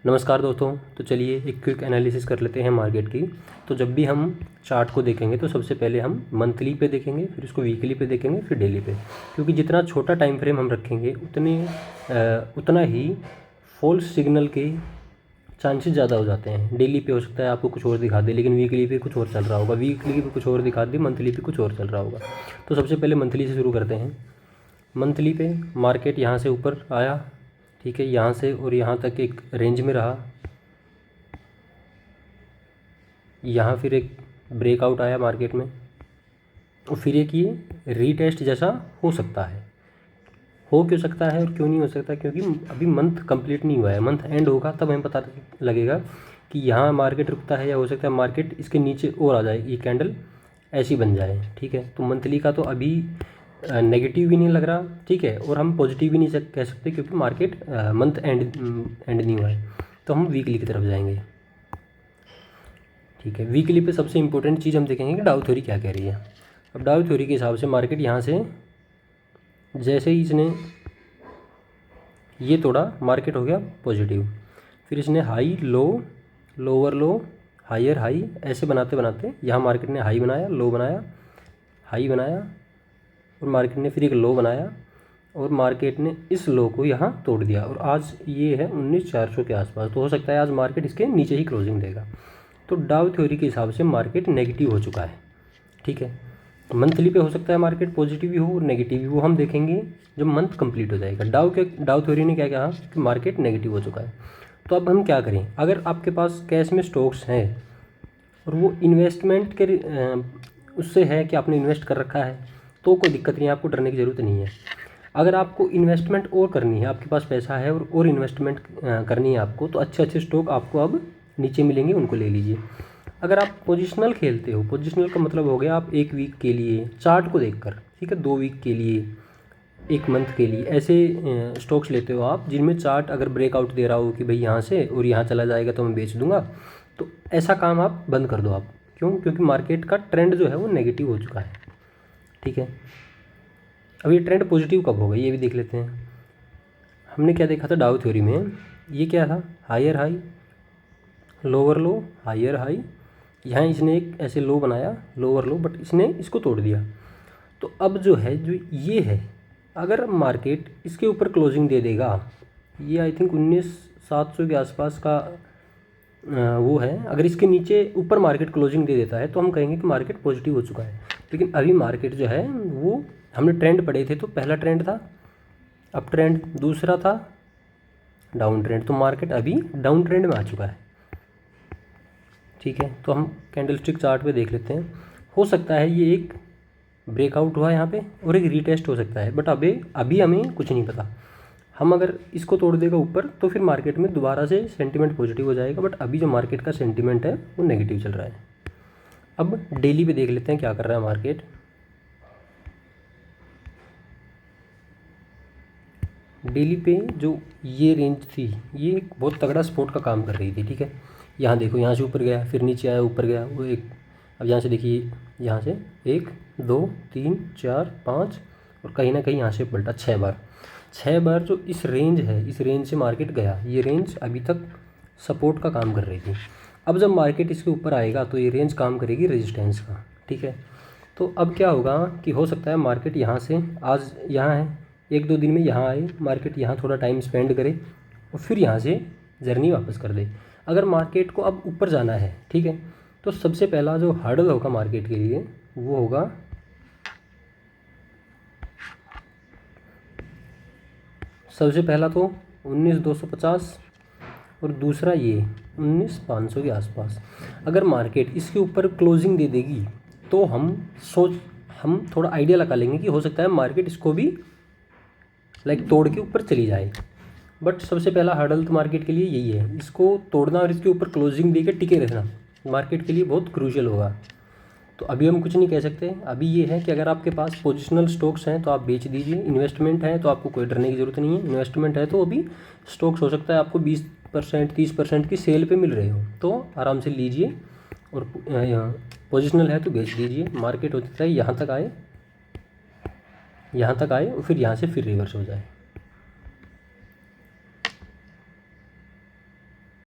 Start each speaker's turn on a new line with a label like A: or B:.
A: नमस्कार दोस्तों। तो चलिए एक क्विक एनालिसिस कर लेते हैं मार्केट की। तो जब भी हम चार्ट को देखेंगे तो सबसे पहले हम मंथली पे देखेंगे, फिर उसको वीकली पे देखेंगे, फिर डेली पे। क्योंकि जितना छोटा टाइम फ्रेम हम रखेंगे उतना ही फॉल्स सिग्नल के चांसेस ज़्यादा हो जाते हैं। डेली पे हो सकता है आपको कुछ और दिखा दे, लेकिन वीकली पे कुछ और चल रहा होगा, वीकली पे कुछ और दिखा दे, मंथली पे कुछ और चल रहा होगा। तो सबसे पहले मंथली से शुरू करते हैं। मंथली पे मार्केट यहाँ से ऊपर आया, ठीक है, यहाँ से और यहाँ तक एक रेंज में रहा। यहाँ फिर एक ब्रेकआउट आया मार्केट में, और फिर एक ये रीटेस्ट जैसा हो सकता है। हो क्यों सकता है और क्यों नहीं हो सकता? क्योंकि अभी मंथ कंप्लीट नहीं हुआ है। मंथ एंड होगा तब हमें पता लगेगा कि यहाँ मार्केट रुकता है, या हो सकता है मार्केट इसके नीचे और आ जाए, ये कैंडल ऐसी बन जाए। ठीक है, तो मंथली का तो अभी नेगेटिव भी नहीं लग रहा, ठीक है, और हम पॉजिटिव भी नहीं कह सकते क्योंकि मार्केट मंथ एंड नहीं हुआ है। तो हम वीकली की तरफ जाएंगे। ठीक है, वीकली पे सबसे इंपॉर्टेंट चीज़ हम देखेंगे कि डाउ थ्योरी क्या कह रही है। अब डाउ थ्योरी के हिसाब से मार्केट यहाँ से जैसे ही इसने ये तोड़ा, मार्केट हो गया पॉजिटिव। फिर इसने high low, lower low, higher high, ऐसे बनाते बनाते यहाँ मार्केट ने हाई बनाया, लो बनाया, हाई बनाया, और मार्केट ने फिर एक लो बनाया, और मार्केट ने इस लो को यहाँ तोड़ दिया। और आज ये है 19,400 के आसपास। तो हो सकता है आज मार्केट इसके नीचे ही क्लोजिंग देगा। तो डाउ थ्योरी के हिसाब से मार्केट नेगेटिव हो चुका है। ठीक है, मंथली पे हो सकता है मार्केट पॉजिटिव भी हो और नेगेटिव भी, वो हम देखेंगे जब मंथ कंप्लीट हो जाएगा। डाउ थ्योरी ने क्या कहा कि मार्केट नेगेटिव हो चुका है। तो अब हम क्या करें? अगर आपके पास कैश में स्टॉक्स हैं और वो इन्वेस्टमेंट के उससे है कि आपने इन्वेस्ट कर रखा है, तो कोई दिक्कत नहीं है, आपको डरने की ज़रूरत नहीं है। अगर आपको इन्वेस्टमेंट और करनी है, आपके पास पैसा है और इन्वेस्टमेंट करनी है आपको, तो अच्छे अच्छे स्टॉक आपको अब नीचे मिलेंगे, उनको ले लीजिए। अगर आप पोजिशनल खेलते हो, पोजिशनल का मतलब हो गया आप 1 वीक के लिए चार्ट को देखकर, ठीक है, 2 वीक के लिए, 1 मंथ के लिए, ऐसे स्टॉक्स लेते हो आप जिनमें चार्ट अगर ब्रेकआउट दे रहा हो कि भाई यहाँ से और यहाँ चला जाएगा तो मैं बेच दूंगा, तो ऐसा काम आप बंद कर दो आप। क्यों? क्योंकि मार्केट का ट्रेंड जो है वो नेगेटिव हो चुका है। ठीक है, अब ये ट्रेंड पॉजिटिव कब होगा ये भी देख लेते हैं। हमने क्या देखा था डाउ थ्योरी में? ये क्या था? Higher high, lower low, higher high. यहाँ इसने एक ऐसे लो बनाया, लोअर लो, बट इसने इसको तोड़ दिया। तो अब जो है, जो ये है, अगर मार्केट इसके ऊपर क्लोजिंग दे देगा, ये आई थिंक 19,700 के आसपास का वो है, अगर इसके नीचे ऊपर मार्केट क्लोजिंग दे देता है तो हम कहेंगे कि मार्केट पॉजिटिव हो चुका है। लेकिन अभी मार्केट जो है वो, हमने ट्रेंड पढ़े थे, तो पहला ट्रेंड था अप ट्रेंड, दूसरा था डाउन ट्रेंड, तो मार्केट अभी डाउन ट्रेंड में आ चुका है। ठीक है, तो हम कैंडलस्टिक चार्ट पे देख लेते हैं। हो सकता है ये एक ब्रेकआउट हुआ यहाँ पे और एक रीटेस्ट हो सकता है, बट अभी हमें कुछ नहीं पता। हम अगर इसको तोड़ देगा ऊपर तो फिर मार्केट में दोबारा से सेंटीमेंट पॉजिटिव हो जाएगा, बट अभी जो मार्केट का सेंटीमेंट है वो नेगेटिव चल रहा है। अब डेली पे देख लेते हैं क्या कर रहा है मार्केट। डेली पे जो ये रेंज थी, ये एक बहुत तगड़ा सपोर्ट का काम कर रही थी। ठीक है, यहाँ देखो, यहाँ से ऊपर गया, फिर नीचे आया, ऊपर गया, वो एक, अब यहाँ से देखिए, यहाँ से 1 2 3 4 5 और कहीं ना कहीं यहाँ से पलटा 6 बार। 6 बार जो इस रेंज है, इस रेंज से मार्केट गया, ये रेंज अभी तक सपोर्ट का काम कर रही थी। अब जब मार्केट इसके ऊपर आएगा तो ये रेंज काम करेगी रेजिस्टेंस का। ठीक है, तो अब क्या होगा कि हो सकता है मार्केट यहाँ से, आज यहाँ है, 1-2 दिन में यहाँ आए, मार्केट यहाँ थोड़ा टाइम स्पेंड करे और फिर यहाँ से जर्नी वापस कर दे। अगर मार्केट को अब ऊपर जाना है, ठीक है, तो सबसे पहला जो हर्डल होगा मार्केट के लिए वो होगा सबसे पहला तो 19,250 और दूसरा ये 19,500 के आसपास। अगर मार्केट इसके ऊपर क्लोजिंग दे देगी तो हम थोड़ा आइडिया लगा लेंगे कि हो सकता है मार्केट इसको भी तोड़ के ऊपर चली जाए। बट सबसे पहला हर्डल तो मार्केट के लिए यही है, इसको तोड़ना और इसके ऊपर क्लोजिंग दे के टिके रहना मार्केट के लिए बहुत क्रूशियल होगा। तो अभी हम कुछ नहीं कह सकते। अभी ये है कि अगर आपके पास पोजिशनल स्टॉक्स हैं तो आप बेच दीजिए, इन्वेस्टमेंट है तो आपको कोई डरने की ज़रूरत नहीं है। इन्वेस्टमेंट है तो अभी स्टॉक्स हो सकता है आपको 20% 30% की सेल पे मिल रहे हो, तो आराम से लीजिए, और पोजिशनल है तो बेच दीजिए। मार्केट हो सकता है यहाँ तक आए और फिर यहाँ से फिर रिवर्स हो जाए।